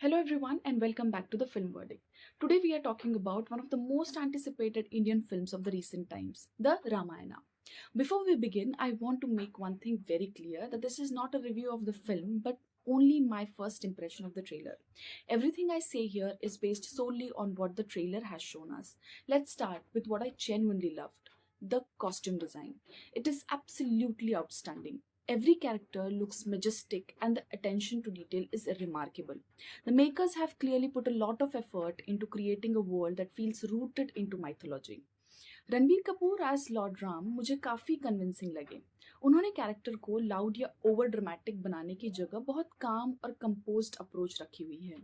Hello everyone and welcome back to the Film Verdict. Today we are talking about one of the most anticipated Indian films of the recent times, the Ramayana. Before we begin, I want to make one thing very clear that this is not a review of the film but only my first impression of the trailer. Everything I say here is based solely on what the trailer has shown us. Let's start with what I genuinely loved, the costume design. It is absolutely outstanding. Every character looks majestic and the attention to detail is remarkable. The makers have clearly put a lot of effort into creating a world that feels rooted into mythology. Ranbir Kapoor as lord Ram मुझे काफ़ी convincing लगे। उन्होंने character को loud या over dramatic बनाने की जगह बहुत काम और कंपोज्ड अप्रोच रखी हुई है,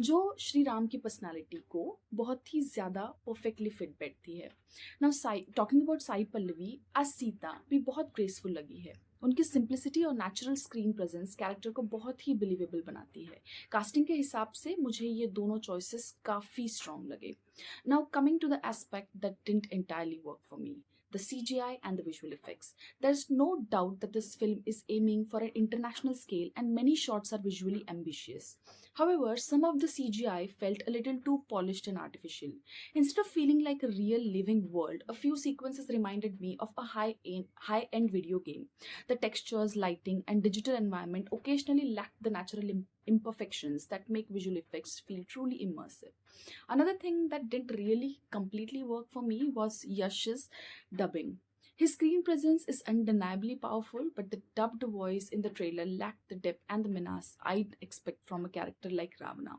जो श्री राम की पर्सनालिटी को बहुत ही ज़्यादा परफेक्टली फिट बैठती है। Now Sai talking about Sai Pallavi as Sita भी बहुत ग्रेसफुल लगी है। उनकी सिंप्लिसिटी और नेचुरल स्क्रीन प्रेजेंस कैरेक्टर को बहुत ही बिलीवेबल बनाती है। कास्टिंग के हिसाब से मुझे ये दोनों चॉइसेस काफ़ी स्ट्रॉन्ग लगे। Now, coming to the aspect that didn't entirely work for me, the CGI and the visual effects. There's no doubt that this film is aiming for an international scale and many shots are visually ambitious. However, some of the CGI felt a little too polished and artificial. Instead of feeling like a real living world, a few sequences reminded me of a high-end video game. The textures, lighting, and digital environment occasionally lacked the natural imperfections that make visual effects feel truly immersive. Another thing that didn't really completely work for me was Yash's dubbing. His screen presence is undeniably powerful, but the dubbed voice in the trailer lacked the depth and the menace I'd expect from a character like Ravana.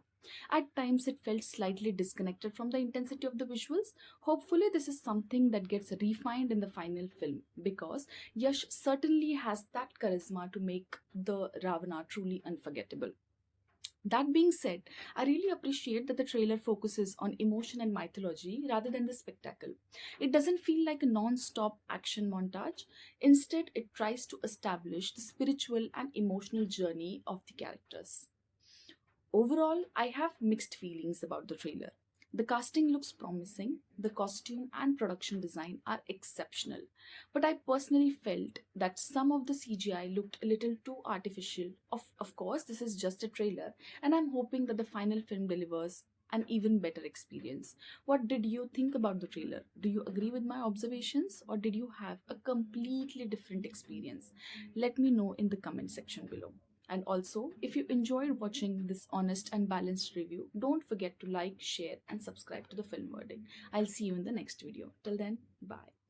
At times, it felt slightly disconnected from the intensity of the visuals. Hopefully, this is something that gets refined in the final film because Yash certainly has that charisma to make the Ravana truly unforgettable. That being said, I really appreciate that the trailer focuses on emotion and mythology rather than the spectacle. It doesn't feel like a non stop action montage. Instead, it tries to establish the spiritual and emotional journey of the characters. Overall, I have mixed feelings about the trailer. The casting looks promising, the costume and production design are exceptional, but I personally felt that some of the CGI looked a little too artificial. Of course, this is just a trailer, and I'm hoping that the final film delivers an even better experience. What did you think about the trailer? Do you agree with my observations, or did you have a completely different experience? Let me know in the comment section below. And also, if you enjoyed watching this honest and balanced review, don't forget to like, share, and subscribe to the Film Verdict. I'll see you in the next video. Till then, bye.